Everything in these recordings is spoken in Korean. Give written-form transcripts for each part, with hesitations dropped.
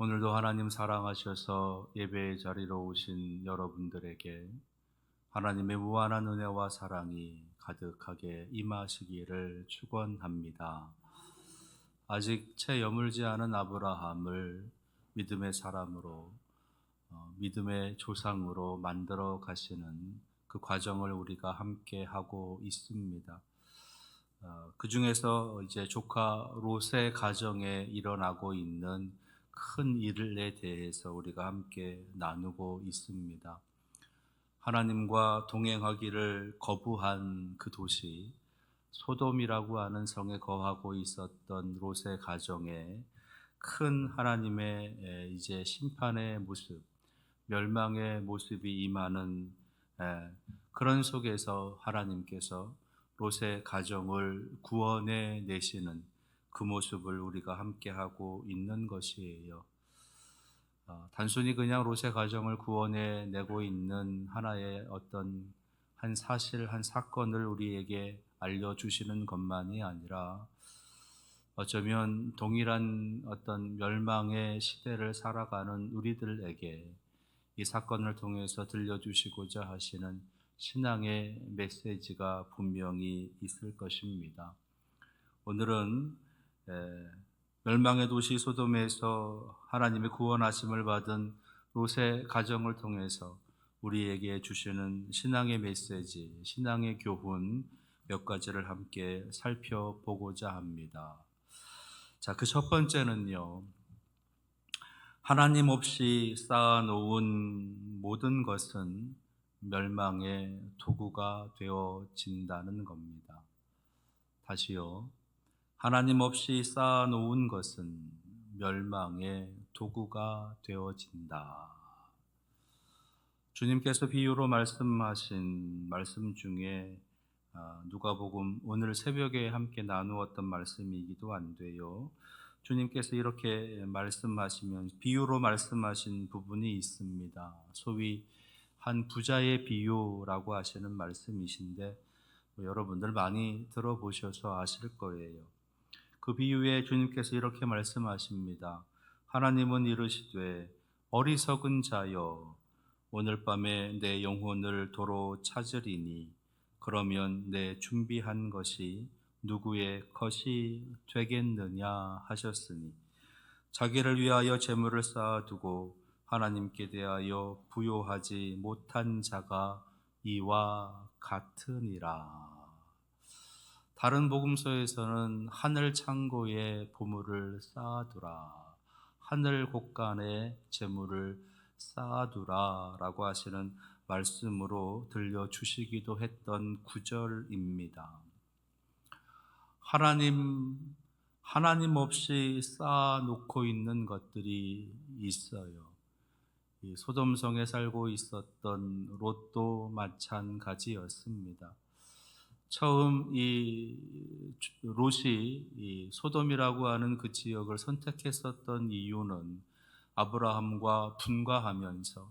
오늘도 하나님 사랑하셔서 예배의 자리로 오신 여러분들에게 하나님의 무한한 은혜와 사랑이 가득하게 임하시기를 축원합니다. 아직 채 여물지 않은 아브라함을 믿음의 사람으로 믿음의 조상으로 만들어 가시는 그 과정을 우리가 함께 하고 있습니다. 그 중에서 이제 조카 롯의 가정에 일어나고 있는 큰 일에 대해서 우리가 함께 나누고 있습니다. 하나님과 동행하기를 거부한 그 도시 소돔이라고 하는 성에 거하고 있었던 롯의 가정에 큰 하나님의 이제 심판의 모습, 멸망의 모습이 임하는 그런 속에서 하나님께서 롯의 가정을 구원해 내시는 그 모습을 우리가 함께 하고 있는 것이에요. 단순히 그냥 롯의 가정을 구원해 내고 있는 하나의 어떤 한 사실, 한 사건을 우리에게 알려주시는 것만이 아니라 어쩌면 동일한 어떤 멸망의 시대를 살아가는 우리들에게 이 사건을 통해서 들려주시고자 하시는 신앙의 메시지가 분명히 있을 것입니다. 오늘은 멸망의 도시 소돔에서 하나님의 구원하심을 받은 롯의 가정을 통해서 우리에게 주시는 신앙의 메시지, 신앙의 교훈 몇 가지를 함께 살펴보고자 합니다. 자, 그 첫 번째는요, 하나님 없이 쌓아놓은 모든 것은 멸망의 도구가 되어진다는 겁니다. 다시요. 하나님 없이 쌓아놓은 것은 멸망의 도구가 되어진다. 주님께서 비유로 말씀하신 말씀 중에 누가복음 오늘 새벽에 함께 나누었던 말씀이기도 한데요. 주님께서 이렇게 말씀하시면 비유로 말씀하신 부분이 있습니다. 소위 한 부자의 비유라고 하시는 말씀이신데 여러분들 많이 들어보셔서 아실 거예요. 그 비유에 주님께서 이렇게 말씀하십니다. 하나님은 이르시되 어리석은 자여 오늘 밤에 내 영혼을 도로 찾으리니 그러면 내 준비한 것이 누구의 것이 되겠느냐 하셨으니 자기를 위하여 재물을 쌓아두고 하나님께 대하여 부요하지 못한 자가 이와 같으니라. 다른 복음서에서는 하늘 창고에 보물을 쌓아두라, 하늘 곳간에 재물을 쌓아두라 라고 하시는 말씀으로 들려주시기도 했던 구절입니다. 하나님 없이 쌓아놓고 있는 것들이 있어요. 이 소돔성에 살고 있었던 롯도 마찬가지였습니다. 처음 이 롯이 이 소돔이라고 하는 그 지역을 선택했었던 이유는 아브라함과 분가하면서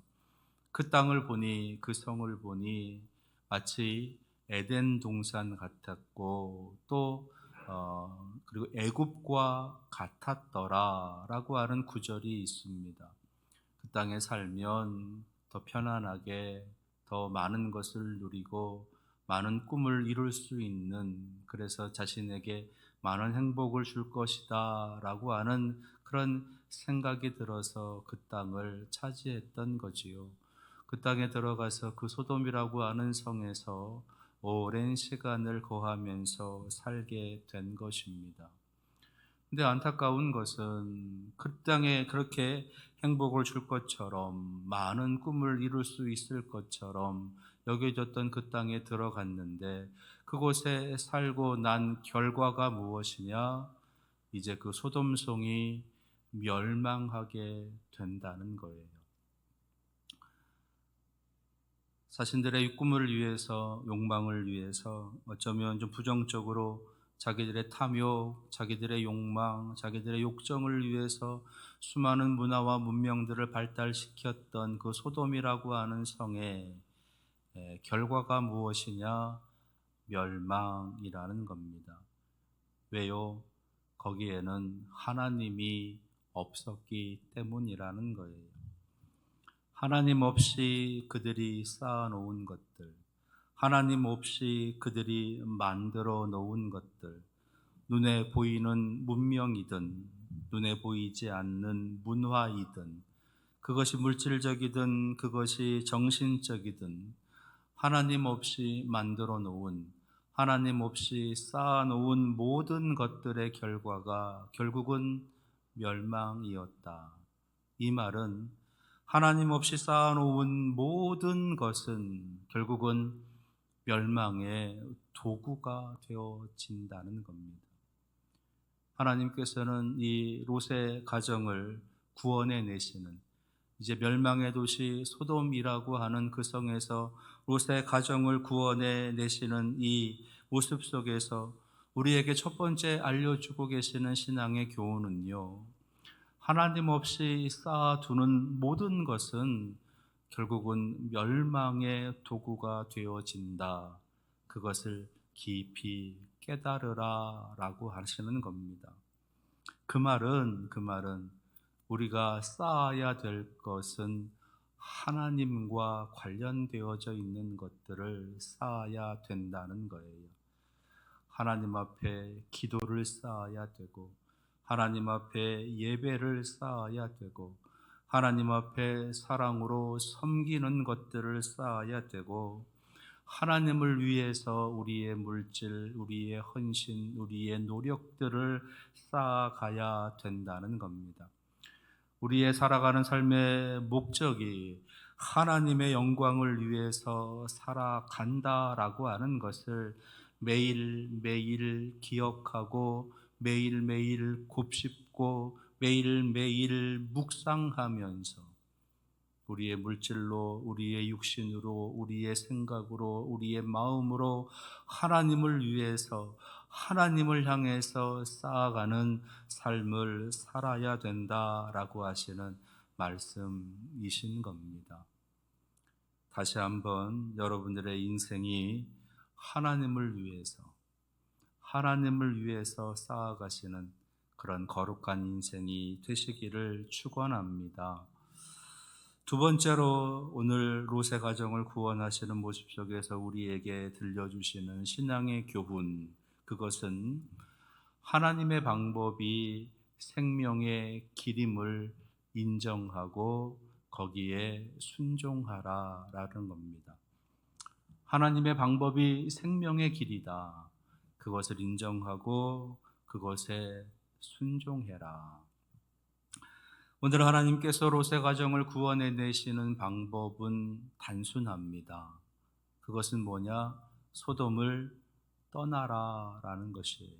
그 땅을 보니, 그 성을 보니 마치 에덴 동산 같았고 또 그리고 애굽과 같았더라라고 하는 구절이 있습니다. 그 땅에 살면 더 편안하게 더 많은 것을 누리고 많은 꿈을 이룰 수 있는, 그래서 자신에게 많은 행복을 줄 것이다 라고 하는 그런 생각이 들어서 그 땅을 차지했던 거지요. 그 땅에 들어가서 그 소돔이라고 하는 성에서 오랜 시간을 거하면서 살게 된 것입니다. 근데 안타까운 것은 그 땅에 그렇게 행복을 줄 것처럼 많은 꿈을 이룰 수 있을 것처럼 여겨졌던 그 땅에 들어갔는데 그곳에 살고 난 결과가 무엇이냐? 이제 그 소돔성이 멸망하게 된다는 거예요. 자신들의 꿈을 위해서, 욕망을 위해서 어쩌면 좀 부정적으로 자기들의 탐욕, 자기들의 욕망, 자기들의 욕정을 위해서 수많은 문화와 문명들을 발달시켰던 그 소돔이라고 하는 성의 결과가 무엇이냐? 멸망이라는 겁니다. 왜요? 거기에는 하나님이 없었기 때문이라는 거예요. 하나님 없이 그들이 쌓아놓은 것들, 하나님 없이 그들이 만들어 놓은 것들, 눈에 보이는 문명이든 눈에 보이지 않는 문화이든 그것이 물질적이든 그것이 정신적이든 하나님 없이 만들어 놓은, 하나님 없이 쌓아 놓은 모든 것들의 결과가 결국은 멸망이었다. 이 말은 하나님 없이 쌓아 놓은 모든 것은 결국은 멸망의 도구가 되어진다는 겁니다. 하나님께서는 이 롯의 가정을 구원해 내시는, 이제 멸망의 도시 소돔이라고 하는 그 성에서 롯의 가정을 구원해 내시는 이 모습 속에서 우리에게 첫 번째 알려주고 계시는 신앙의 교훈은요, 하나님 없이 쌓아두는 모든 것은 결국은 멸망의 도구가 되어진다. 그것을 깊이 깨달으라 라고 하시는 겁니다. 그 말은 우리가 쌓아야 될 것은 하나님과 관련되어져 있는 것들을 쌓아야 된다는 거예요. 하나님 앞에 기도를 쌓아야 되고, 하나님 앞에 예배를 쌓아야 되고, 하나님 앞에 사랑으로 섬기는 것들을 쌓아야 되고, 하나님을 위해서 우리의 물질, 우리의 헌신, 우리의 노력들을 쌓아가야 된다는 겁니다. 우리의 살아가는 삶의 목적이 하나님의 영광을 위해서 살아간다라고 하는 것을 매일매일 기억하고 매일매일 곱씹고 매일매일 묵상하면서 우리의 물질로, 우리의 육신으로, 우리의 생각으로, 우리의 마음으로 하나님을 위해서, 하나님을 향해서 쌓아가는 삶을 살아야 된다라고 하시는 말씀이신 겁니다. 다시 한번 여러분들의 인생이 하나님을 위해서 쌓아가시는 그런 거룩한 인생이 되시기를 축원합니다. 두 번째로 오늘 롯의 가정을 구원하시는 모습 속에서 우리에게 들려주시는 신앙의 교훈, 그것은 하나님의 방법이 생명의 길임을 인정하고 거기에 순종하라라는 겁니다. 하나님의 방법이 생명의 길이다. 그것을 인정하고 그것에 순종해라. 오늘 하나님께서 롯의 가정을 구원해 내시는 방법은 단순합니다. 그것은 뭐냐? 소돔을 떠나라라는 것이에요.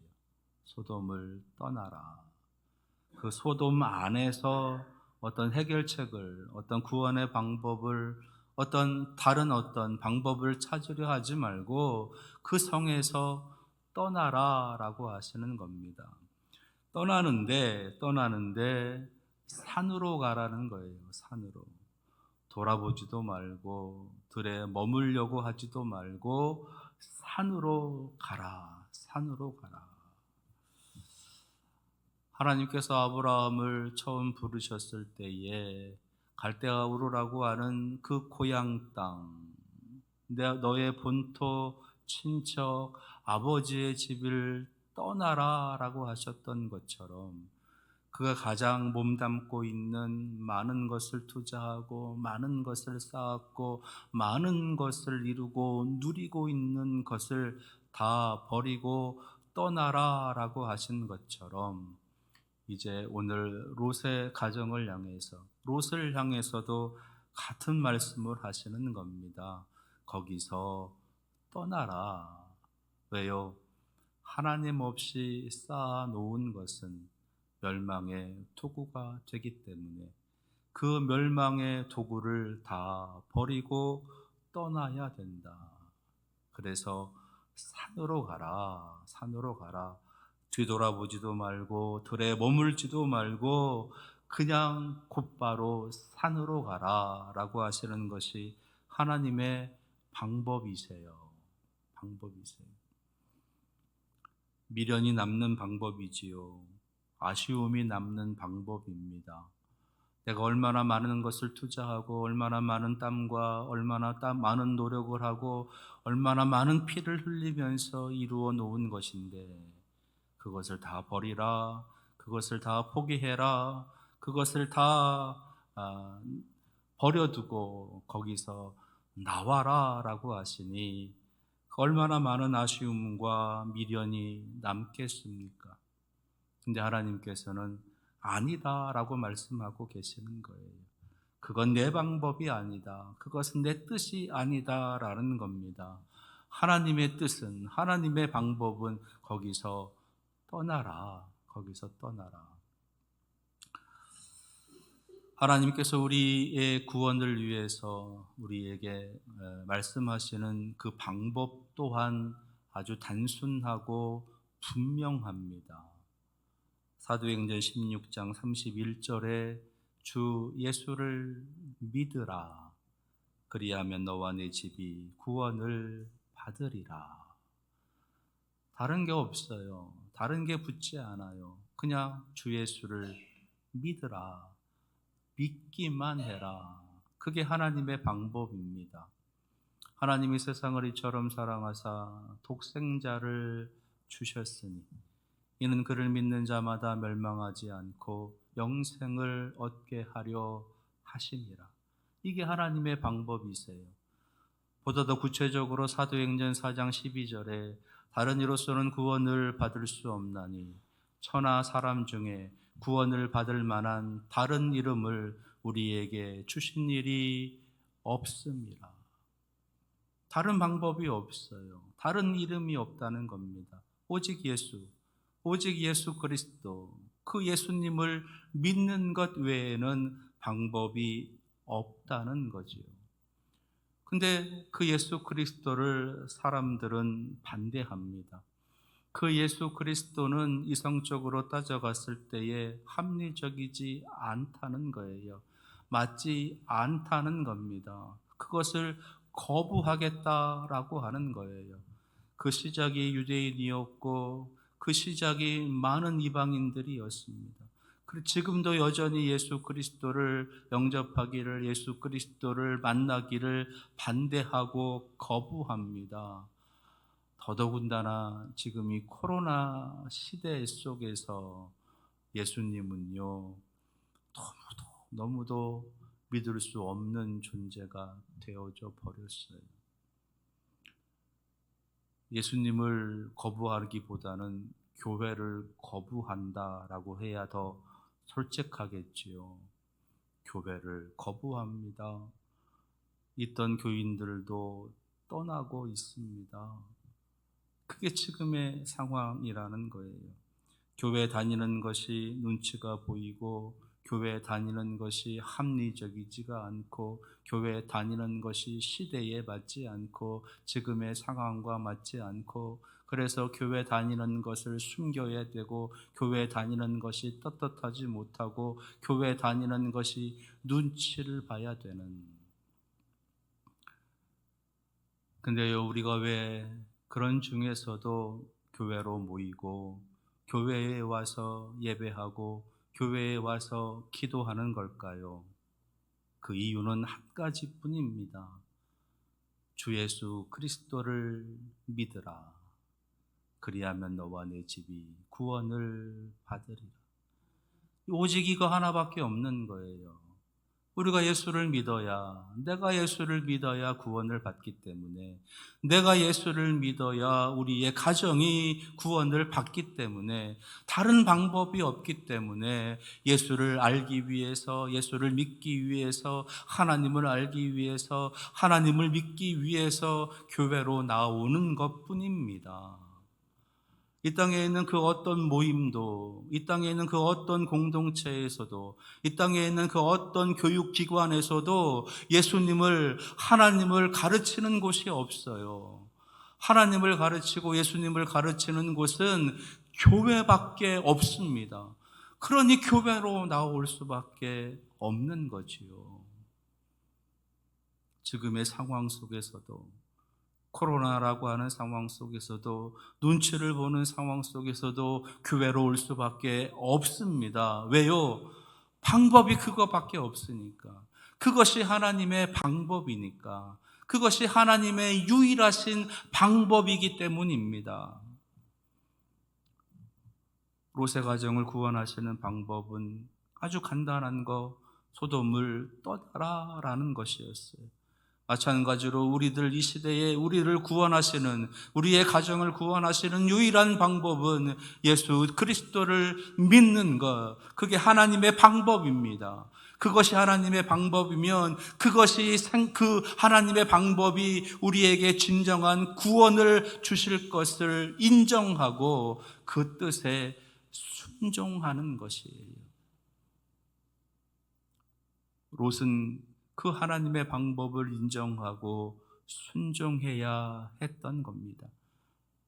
소돔을 떠나라. 그 소돔 안에서 어떤 해결책을, 어떤 구원의 방법을, 다른 방법을 찾으려 하지 말고 그 성에서 떠나라라고 하시는 겁니다. 떠나는데 산으로 가라는 거예요. 산으로. 돌아보지도 말고 들에 머물려고 하지도 말고 산으로 가라. 하나님께서 아브라함을 처음 부르셨을 때에 갈대아 우르라고 하는 그 고향 땅, 너의 본토, 친척, 아버지의 집을 떠나라 라고 하셨던 것처럼 그가 가장 몸담고 있는 많은 것을 투자하고 많은 것을 쌓았고 많은 것을 이루고 누리고 있는 것을 다 버리고 떠나라 라고 하신 것처럼 이제 오늘 롯의 가정을 향해서, 롯을 향해서도 같은 말씀을 하시는 겁니다. 거기서 떠나라. 왜요? 하나님 없이 쌓아놓은 것은 멸망의 도구가 되기 때문에 그 멸망의 도구를 다 버리고 떠나야 된다. 그래서 산으로 가라. 뒤돌아보지도 말고 들에 머물지도 말고 그냥 곧바로 산으로 가라 라고 하시는 것이 하나님의 방법이세요. 미련이 남는 방법이지요. 아쉬움이 남는 방법입니다. 내가 얼마나 많은 것을 투자하고 얼마나 많은 땀과 얼마나 많은 노력을 하고 얼마나 많은 피를 흘리면서 이루어 놓은 것인데 그것을 다 버리라, 그것을 다 포기해라, 그것을 다 아, 버려두고 거기서 나와라 라고 하시니 얼마나 많은 아쉬움과 미련이 남겠습니까? 근데 하나님께서는 아니다 라고 말씀하고 계시는 거예요. 그건 내 방법이 아니다. 그것은 내 뜻이 아니다 라는 겁니다. 하나님의 뜻은, 하나님의 방법은 거기서 떠나라. 거기서 떠나라. 하나님께서 우리의 구원을 위해서 우리에게 말씀하시는 그 방법 또한 아주 단순하고 분명합니다. 사도행전 16장 31절에 주 예수를 믿으라. 그리하면 너와 내 집이 구원을 받으리라. 다른 게 없어요. 다른 게 붙지 않아요. 그냥 주 예수를 믿으라. 믿기만 해라. 그게 하나님의 방법입니다. 하나님이 세상을 이처럼 사랑하사 독생자를 주셨으니 이는 그를 믿는 자마다 멸망하지 않고 영생을 얻게 하려 하심이라. 이게 하나님의 방법이세요. 보다 더 구체적으로 사도행전 4장 12절에 다른 이로서는 구원을 받을 수 없나니 천하 사람 중에 구원을 받을 만한 다른 이름을 우리에게 주신 일이 없습니다. 다른 방법이 없어요. 다른 이름이 없다는 겁니다. 오직 예수, 오직 예수 그리스도, 그 예수님을 믿는 것 외에는 방법이 없다는 거지요. 근데 그 예수 그리스도를 사람들은 반대합니다. 그 예수 그리스도는 이성적으로 따져갔을 때에 합리적이지 않다는 거예요. 맞지 않다는 겁니다. 그것을 거부하겠다라고 하는 거예요. 그 시작이 유대인이었고 그 시작이 많은 이방인들이었습니다. 그리고 지금도 여전히 예수 그리스도를 영접하기를, 예수 그리스도를 만나기를 반대하고 거부합니다. 더더군다나 지금 이 코로나 시대 속에서 예수님은요, 너무도 믿을 수 없는 존재가 되어져 버렸어요. 예수님을 거부하기보다는 교회를 거부한다라고 해야 더 솔직하겠지요. 교회를 거부합니다. 있던 교인들도 떠나고 있습니다. 그게 지금의 상황이라는 거예요. 교회 다니는 것이 눈치가 보이고 교회 다니는 것이 합리적이지가 않고 교회 다니는 것이 시대에 맞지 않고 지금의 상황과 맞지 않고 그래서 교회 다니는 것을 숨겨야 되고 교회 다니는 것이 떳떳하지 못하고 교회 다니는 것이 눈치를 봐야 되는. 근데요, 우리가 왜 그런 중에서도 교회로 모이고 교회에 와서 예배하고 교회에 와서 기도하는 걸까요? 그 이유는 한 가지뿐입니다. 주 예수 그리스도를 믿으라. 그리하면 너와 내 집이 구원을 받으리라. 오직 이거 하나밖에 없는 거예요. 우리가 예수를 믿어야, 내가 예수를 믿어야 구원을 받기 때문에, 내가 예수를 믿어야 우리의 가정이 구원을 받기 때문에, 다른 방법이 없기 때문에 예수를 알기 위해서, 예수를 믿기 위해서, 하나님을 알기 위해서, 하나님을 믿기 위해서 교회로 나오는 것뿐입니다. 이 땅에 있는 그 어떤 모임도, 이 땅에 있는 그 어떤 공동체에서도, 이 땅에 있는 그 어떤 교육기관에서도 예수님을, 하나님을 가르치는 곳이 없어요. 하나님을 가르치고 예수님을 가르치는 곳은 교회밖에 없습니다. 그러니 교회로 나올 수밖에 없는 거지요. 지금의 상황 속에서도 코로나라고 하는 상황 속에서도, 눈치를 보는 상황 속에서도 교회로 올 수밖에 없습니다. 왜요? 방법이 그거밖에 없으니까. 그것이 하나님의 방법이니까. 그것이 하나님의 유일하신 방법이기 때문입니다. 롯의 가정을 구원하시는 방법은 아주 간단한 거, 소돔을 떠나라라는 것이었어요. 마찬가지로 우리들 이 시대에 우리를 구원하시는, 우리의 가정을 구원하시는 유일한 방법은 예수 그리스도를 믿는 것, 그게 하나님의 방법입니다. 그것이 하나님의 방법이면 그 하나님의 방법이 우리에게 진정한 구원을 주실 것을 인정하고 그 뜻에 순종하는 것이에요. 롯은 그 하나님의 방법을 인정하고 순종해야 했던 겁니다.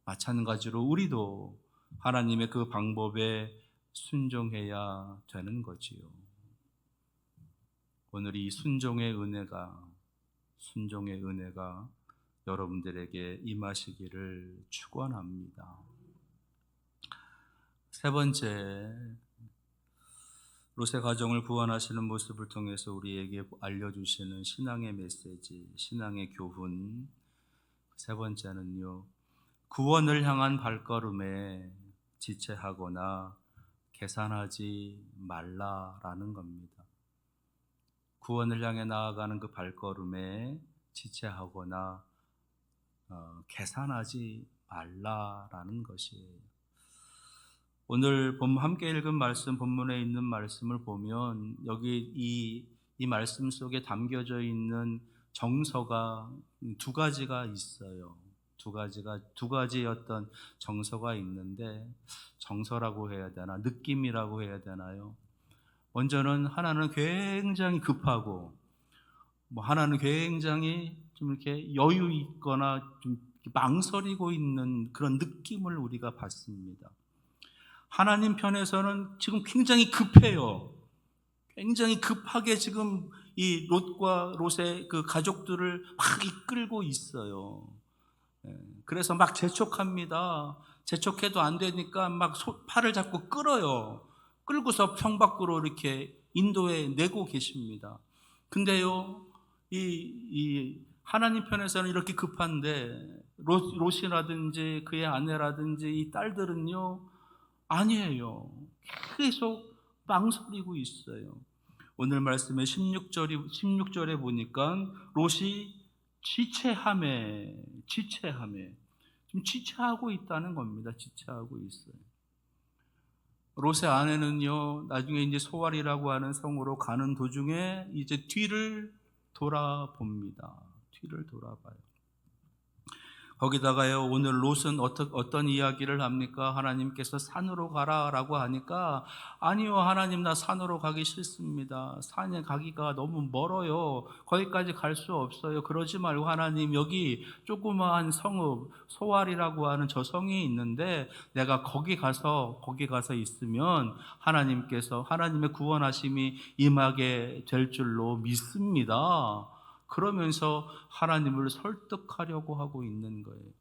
마찬가지로 우리도 하나님의 그 방법에 순종해야 되는 거지요. 오늘 이 순종의 은혜가 여러분들에게 임하시기를 축원합니다. 세 번째, 롯의 가정을 구원하시는 모습을 통해서 우리에게 알려주시는 신앙의 메시지, 신앙의 교훈. 세 번째는요, 구원을 향한 발걸음에 지체하거나 계산하지 말라라는 겁니다. 구원을 향해 나아가는 그 발걸음에 지체하거나 계산하지 말라라는 것이에요. 오늘 함께 읽은 말씀, 본문에 있는 말씀을 보면 여기 이 말씀 속에 담겨져 있는 정서가 두 가지가 있어요. 두 가지의 어떤 정서가 있는데, 정서라고 해야 되나, 느낌이라고 해야 되나요? 먼저는 하나는 굉장히 급하고, 하나는 굉장히 좀 이렇게 여유 있거나 좀 망설이고 있는 그런 느낌을 우리가 받습니다. 하나님 편에서는 지금 굉장히 급해요. 굉장히 급하게 지금 이 롯과 롯의 그 가족들을 막 이끌고 있어요. 그래서 막 재촉합니다. 재촉해도 안 되니까 막 팔을 잡고 끌어요. 끌고서 성 밖으로 이렇게 인도해 내고 계십니다. 근데요, 이 하나님 편에서는 이렇게 급한데 롯이라든지 그의 아내라든지 이 딸들은요, 아니에요. 계속 망설이고 있어요. 오늘 말씀의 16절에 보니까 롯이 지체함에 지금 지체하고 있다는 겁니다. 지체하고 있어요. 롯의 아내는요, 나중에 이제 소알이라고 하는 성으로 가는 도중에 이제 뒤를 돌아봅니다. 뒤를 돌아봐요. 거기다가요, 오늘 롯은 어떤 이야기를 합니까? 하나님께서 산으로 가라라고 하니까, 아니요, 하나님, 나 산으로 가기 싫습니다. 산에 가기가 너무 멀어요. 거기까지 갈 수 없어요. 그러지 말고 하나님, 여기 조그마한 성읍 소알이라고 하는 저 성이 있는데 내가 거기 가서 있으면 하나님의 구원하심이 임하게 될 줄로 믿습니다. 그러면서 하나님을 설득하려고 하고 있는 거예요.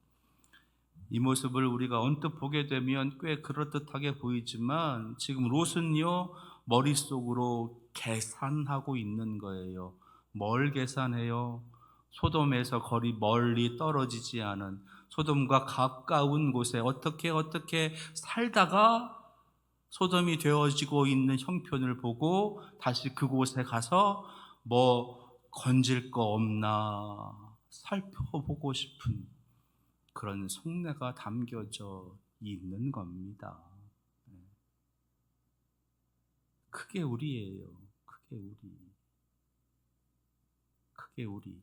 이 모습을 우리가 언뜻 보게 되면 꽤 그럴듯하게 보이지만 지금 롯은요, 머릿속으로 계산하고 있는 거예요. 뭘 계산해요? 소돔에서 거리 멀리 떨어지지 않은, 소돔과 가까운 곳에 어떻게 살다가 소돔이 되어지고 있는 형편을 보고 다시 그곳에 가서 건질 거 없나 살펴보고 싶은 그런 속내가 담겨져 있는 겁니다. 그게 우리예요. 그게 우리.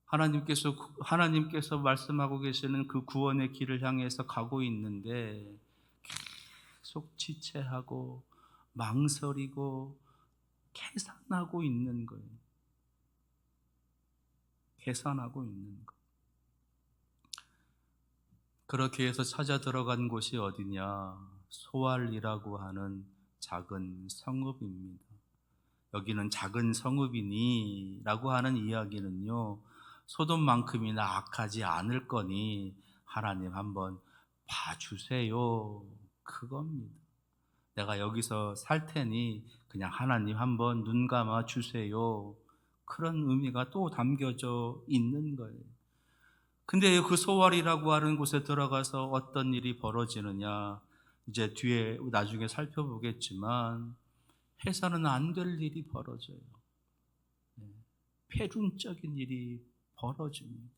하나님께서 말씀하고 계시는 그 구원의 길을 향해서 가고 있는데 계속 지체하고 망설이고 계산하고 있는 거예요. 계산하고 있는 거. 그렇게 해서 찾아 들어간 곳이 어디냐? 소알이라고 하는 작은 성읍입니다. 여기는 작은 성읍이니 라고 하는 이야기는요, 소돔만큼이나 악하지 않을 거니 하나님 한번 봐주세요, 그겁니다. 내가 여기서 살 테니 그냥 하나님 한번 눈 감아 주세요, 그런 의미가 또 담겨져 있는 거예요. 근데 그 소활이라고 하는 곳에 들어가서 어떤 일이 벌어지느냐, 이제 뒤에 나중에 살펴보겠지만 해서는 안 될 일이 벌어져요. 패륜적인 일이 벌어집니다.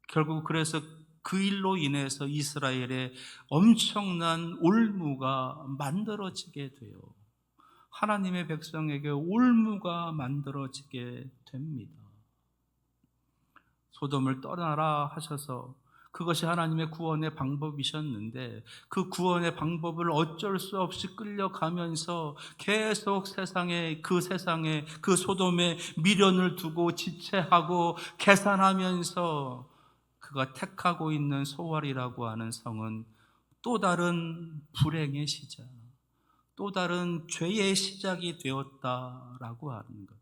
결국 그래서 그 일로 인해서 이스라엘의 엄청난 올무가 만들어지게 돼요. 하나님의 백성에게 올무가 만들어지게 됩니다. 소돔을 떠나라 하셔서 그것이 하나님의 구원의 방법이셨는데 그 구원의 방법을 어쩔 수 없이 끌려가면서 계속 세상에 그 소돔에 미련을 두고 지체하고 계산하면서 그가 택하고 있는 소활이라고 하는 성은 또 다른 불행의 시작, 또 다른 죄의 시작이 되었다라고 하는 것.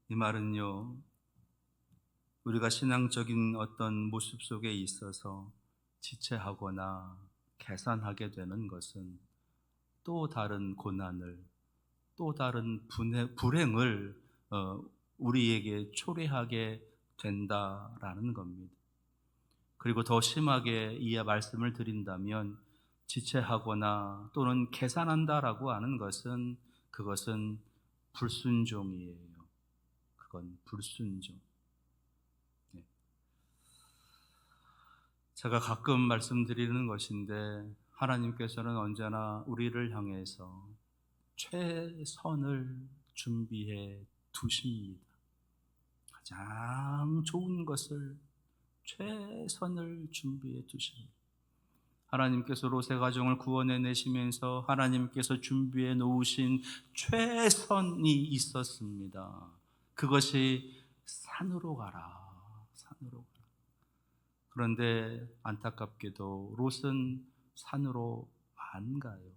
이 말은요, 우리가 신앙적인 어떤 모습 속에 있어서 지체하거나 계산하게 되는 것은 또 다른 고난을, 또 다른 불행을 우리에게 초래하게 된다라는 겁니다. 그리고 더 심하게 이 말씀을 드린다면 지체하거나 또는 계산한다라고 하는 것은 그것은 불순종이에요. 그건 불순종. 제가 가끔 말씀드리는 것인데 하나님께서는 언제나 우리를 향해서 최선을 준비해 두십니다. 가장 좋은 것을, 최선을 준비해 두십니다. 하나님께서 롯의 가정을 구원해 내시면서 하나님께서 준비해 놓으신 최선이 있었습니다. 그것이 산으로 가라, 산으로 가라. 그런데 안타깝게도 롯은 산으로 안 가요.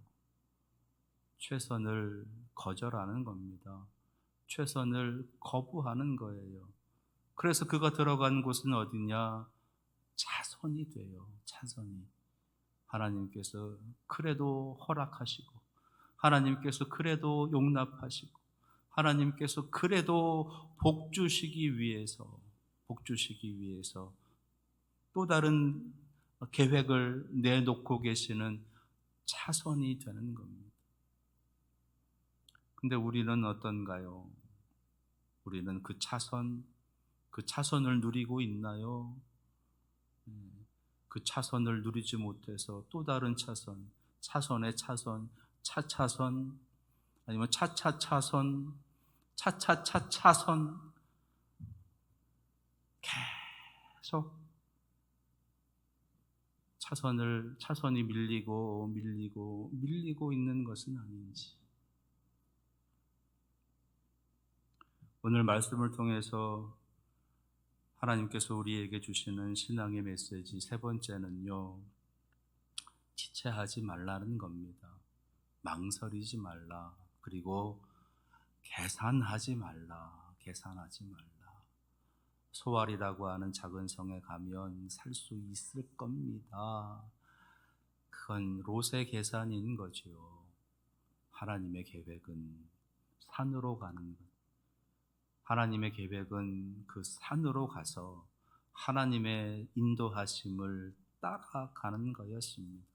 최선을 거절하는 겁니다. 최선을 거부하는 거예요. 그래서 그가 들어간 곳은 어디냐? 차선이 돼요. 차선이. 하나님께서 그래도 허락하시고, 하나님께서 그래도 용납하시고, 하나님께서 그래도 복주시기 위해서 또 다른 계획을 내놓고 계시는 차선이 되는 겁니다. 근데 우리는 어떤가요? 우리는 그 차선을 누리고 있나요? 그 차선을 누리지 못해서 또 다른 차선의 차선, 차차선, 아니면 차차차선, 차차차차선, 계속 차선이 밀리고 있는 것은 아닌지. 오늘 말씀을 통해서 하나님께서 우리에게 주시는 신앙의 메시지 세 번째는요, 지체하지 말라는 겁니다. 망설이지 말라. 그리고 계산하지 말라. 소알이라고 하는 작은 성에 가면 살 수 있을 겁니다. 그건 롯의 계산인 거죠. 하나님의 계획은 산으로 가는 것. 하나님의 계획은 그 산으로 가서 하나님의 인도하심을 따라가는 거였습니다.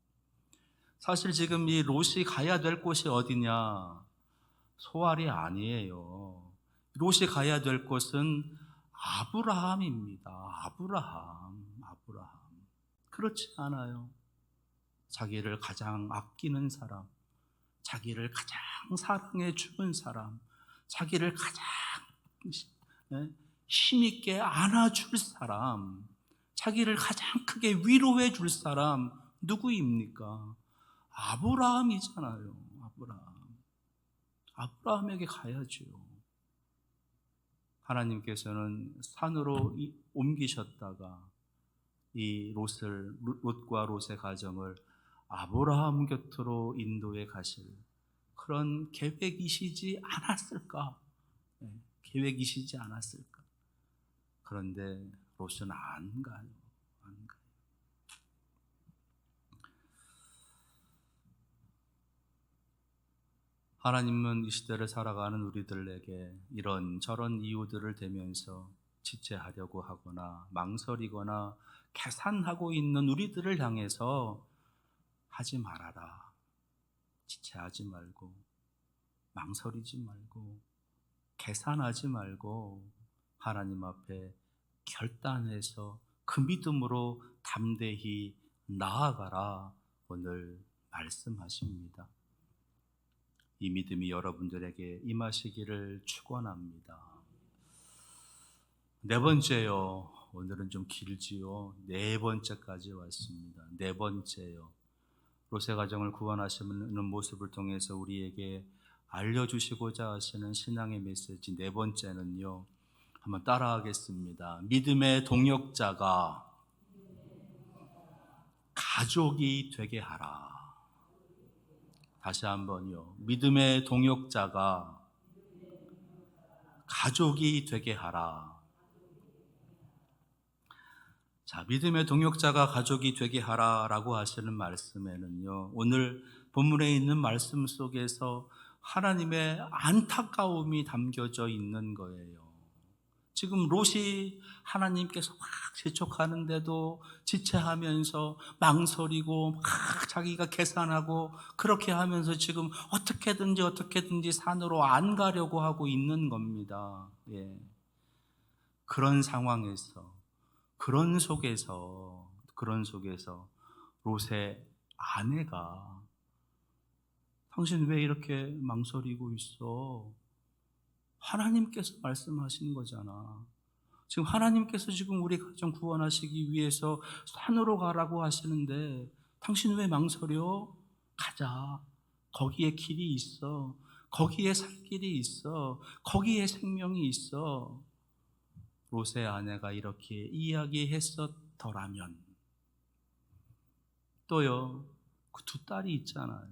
사실 지금 이 롯이 가야 될 곳이 어디냐? 소알이 아니에요. 롯이 가야 될 곳은 아브라함입니다. 아브라함. 그렇지 않아요. 자기를 가장 아끼는 사람, 자기를 가장 사랑해 주는 사람, 자기를 가장 힘있게 안아줄 사람, 자기를 가장 크게 위로해 줄 사람 누구입니까? 아브라함이잖아요. 아브라함에게 가야죠. 하나님께서는 산으로 옮기셨다가 이 롯과 롯의 가정을 아브라함 곁으로 인도해 가실 그런 계획이시지 않았을까? 예, 계획이시지 않았을까? 그런데 롯은 안 가요. 안 가요. 하나님은 이 시대를 살아가는 우리들에게 이런저런 이유들을 대면서 지체하려고 하거나 망설이거나 계산하고 있는 우리들을 향해서 하지 말아라. 지체하지 말고 망설이지 말고 계산하지 말고 하나님 앞에 결단해서 그 믿음으로 담대히 나아가라. 오늘 말씀하십니다. 이 믿음이 여러분들에게 임하시기를 축원합니다. 네 번째요. 오늘은 좀 길지요. 네 번째까지 왔습니다. 네 번째요. 롯의 가정을 구원하시는 모습을 통해서 우리에게 알려주시고자 하시는 신앙의 메시지 네 번째는요. 한번 따라하겠습니다. 믿음의 동역자가 가족이 되게 하라. 다시 한번요. 믿음의 동역자가 가족이 되게 하라. 자, 믿음의 동역자가 가족이 되게 하라라고 하시는 말씀에는요, 오늘 본문에 있는 말씀 속에서 하나님의 안타까움이 담겨져 있는 거예요. 지금 롯이 하나님께서 막 재촉하는데도 지체하면서 망설이고 막 자기가 계산하고 그렇게 하면서 지금 어떻게든지 산으로 안 가려고 하고 있는 겁니다. 예. 그런 상황에서 그런 속에서 롯의 아내가 당신 왜 이렇게 망설이고 있어? 하나님께서 말씀하시는 거잖아. 지금 하나님께서 지금 우리 가정 구원하시기 위해서 산으로 가라고 하시는데 당신 왜 망설여? 가자. 거기에 길이 있어. 거기에 살 길이 있어. 거기에 생명이 있어. 롯의 아내가 이렇게 이야기했었더라면 또요, 그 두 딸이 있잖아요.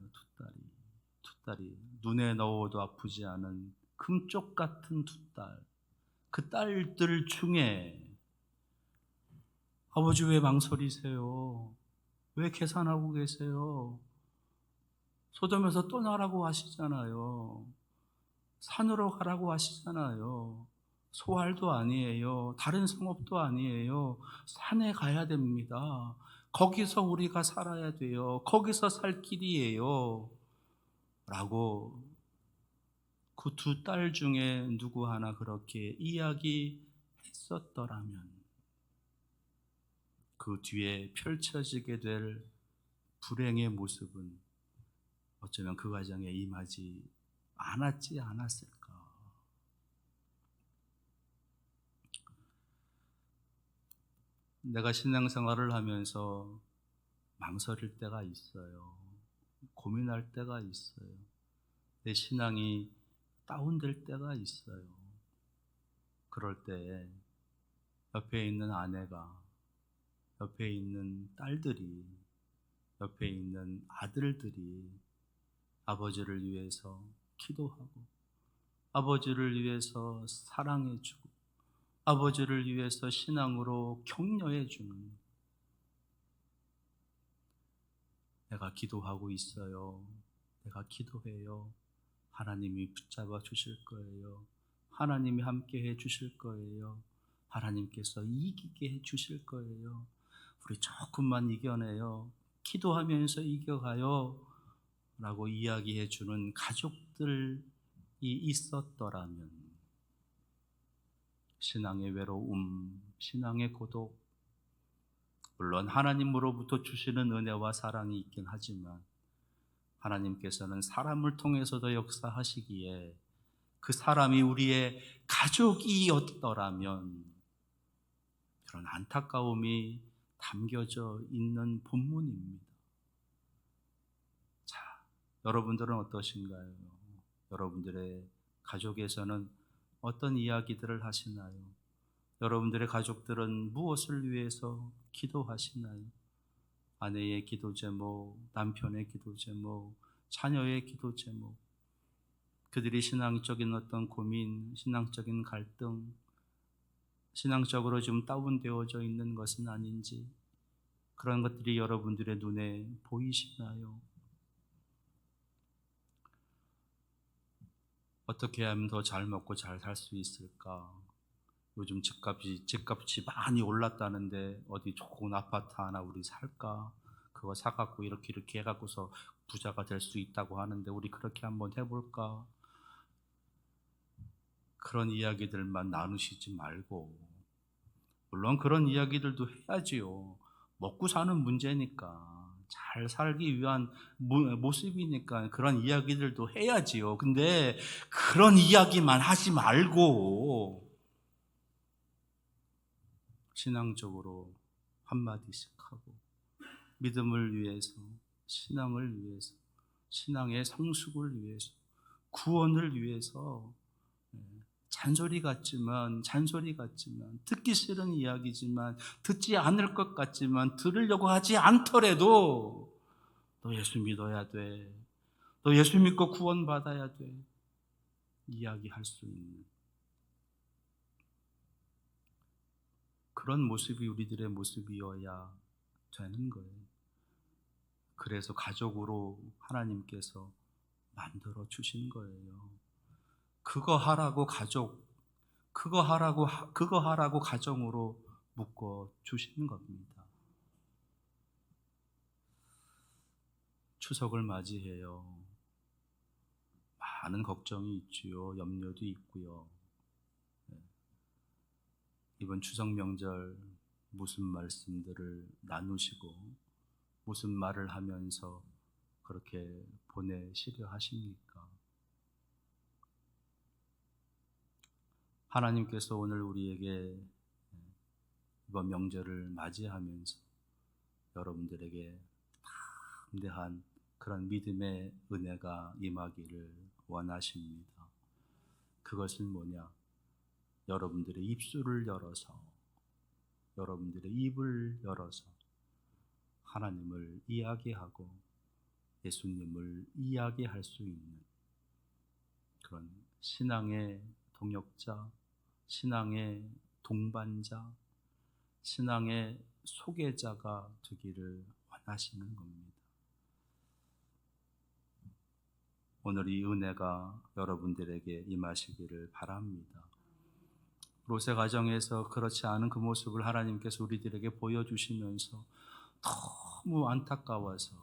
두 딸이 눈에 넣어도 아프지 않은 금쪽 같은 두 딸. 그 딸들 중에 아버지 왜 망설이세요? 왜 계산하고 계세요? 소돔에서 떠나라고 하시잖아요. 산으로 가라고 하시잖아요. 소알도 아니에요. 다른 성읍도 아니에요. 산에 가야 됩니다. 거기서 우리가 살아야 돼요. 거기서 살 길이에요. 라고 그 두 딸 중에 누구 하나 그렇게 이야기했었더라면 그 뒤에 펼쳐지게 될 불행의 모습은 어쩌면 그 가정에 임하지 않았지 않았을까. 내가 신앙생활을 하면서 망설일 때가 있어요. 고민할 때가 있어요. 내 신앙이 다운될 때가 있어요. 그럴 때 옆에 있는 아내가, 옆에 있는 딸들이, 옆에 있는 아들들이 아버지를 위해서 기도하고 아버지를 위해서 사랑해주고 아버지를 위해서 신앙으로 격려해주는, 내가 기도하고 있어요. 내가 기도해요. 하나님이 붙잡아 주실 거예요. 하나님이 함께 해 주실 거예요. 하나님께서 이기게 해 주실 거예요. 우리 조금만 이겨내요. 기도하면서 이겨가요. 라고 이야기해 주는 가족들이 있었더라면 신앙의 외로움, 신앙의 고독, 물론 하나님으로부터 주시는 은혜와 사랑이 있긴 하지만 하나님께서는 사람을 통해서도 역사하시기에 그 사람이 우리의 가족이었더라면 그런 안타까움이 담겨져 있는 본문입니다. 자, 여러분들은 어떠신가요? 여러분들의 가족에서는 어떤 이야기들을 하시나요? 여러분들의 가족들은 무엇을 위해서 기도하시나요? 아내의 기도 제목, 남편의 기도 제목, 자녀의 기도 제목, 그들이 신앙적인 어떤 고민, 신앙적인 갈등, 신앙적으로 좀 다운되어져 있는 것은 아닌지, 그런 것들이 여러분들의 눈에 보이시나요? 어떻게 하면 더 잘 먹고 잘 살 수 있을까? 요즘 집값이 많이 올랐다는데 어디 좋은 아파트 하나 우리 살까? 그거 사갖고 이렇게 해갖고서 부자가 될 수 있다고 하는데 우리 그렇게 한번 해볼까? 그런 이야기들만 나누시지 말고, 물론 그런 이야기들도 해야지요. 먹고 사는 문제니까, 잘 살기 위한 모습이니까 그런 이야기들도 해야지요. 근데 그런 이야기만 하지 말고 신앙적으로 한마디씩 하고, 믿음을 위해서, 신앙을 위해서, 신앙의 성숙을 위해서, 구원을 위해서, 잔소리 같지만 듣기 싫은 이야기지만, 듣지 않을 것 같지만 들으려고 하지 않더라도 너 예수 믿어야 돼, 너 예수 믿고 구원받아야 돼, 이야기할 수 있는 그런 모습이 우리들의 모습이어야 되는 거예요. 그래서 가족으로 하나님께서 만들어 주신 거예요. 그거 하라고 가정으로 묶어 주시는 겁니다. 추석을 맞이해요. 많은 걱정이 있지요. 염려도 있고요. 이번 추석 명절 무슨 말씀들을 나누시고 무슨 말을 하면서 그렇게 보내시려 하십니까? 하나님께서 오늘 우리에게 이번 명절을 맞이하면서 여러분들에게 담대한 그런 믿음의 은혜가 임하기를 원하십니다. 그것은 뭐냐? 여러분들의 입술을 열어서, 여러분들의 입을 열어서 하나님을 이야기하고 예수님을 이야기할 수 있는 그런 신앙의 동역자, 신앙의 동반자, 신앙의 소개자가 되기를 원하시는 겁니다. 오늘 이 은혜가 여러분들에게 임하시기를 바랍니다. 롯의 가정에서 그렇지 않은 그 모습을 하나님께서 우리들에게 보여주시면서 너무 안타까워서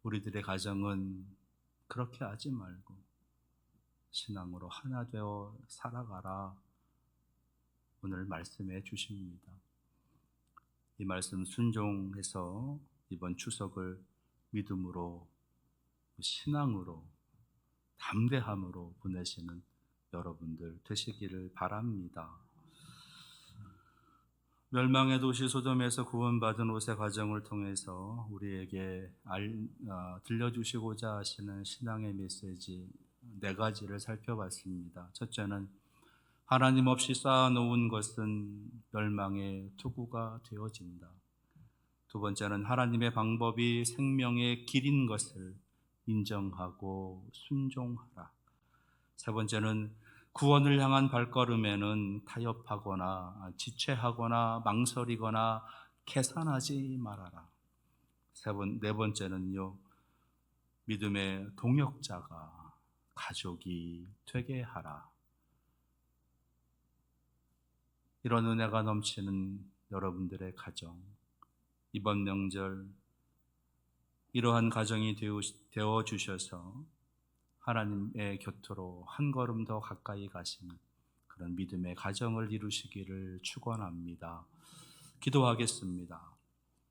우리들의 가정은 그렇게 하지 말고 신앙으로 하나 되어 살아가라, 오늘 말씀해 주십니다. 이 말씀 순종해서 이번 추석을 믿음으로, 신앙으로, 담대함으로 보내시는 여러분들 되시기를 바랍니다. 멸망의 도시 소돔에서 구원받은 롯의 가정을 통해서 우리에게 들려주시고자 하시는 신앙의 메시지 4가지를 살펴봤습니다. 첫째는 하나님 없이 쌓아놓은 것은 멸망의 투구가 되어진다. 두 번째는 하나님의 방법이 생명의 길인 것을 인정하고 순종하라. 세 번째는 구원을 향한 발걸음에는 타협하거나 지체하거나 망설이거나 계산하지 말아라. 네 번째는요, 믿음의 동역자가, 가족이 되게 하라. 이런 은혜가 넘치는 여러분들의 가정, 이번 명절 이러한 가정이 되어 주셔서 하나님의 곁으로 한 걸음 더 가까이 가시는 그런 믿음의 가정을 이루시기를 축원합니다. 기도하겠습니다.